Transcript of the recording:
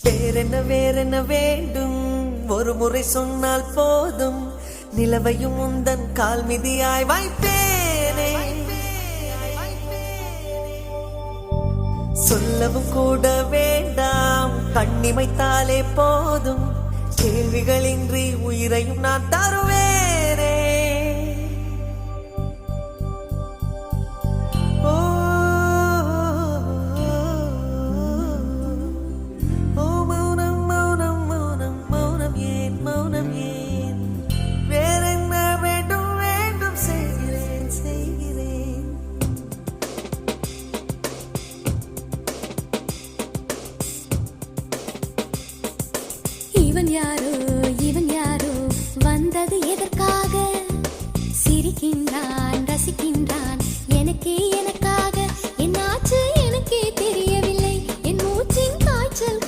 வேறென்ன வேண்டும், ஒரு முறை சொன்னால் போதும், நிலவையும் உந்தன் கால் மிதியாய் வைப்பேனே. சொல்லவும் கூட வேண்டாம், கண்ணிமைத்தாலே போதும், கேள்விகளின்றி உயிரையும் நான் தருவேனே. இவன் யாரோ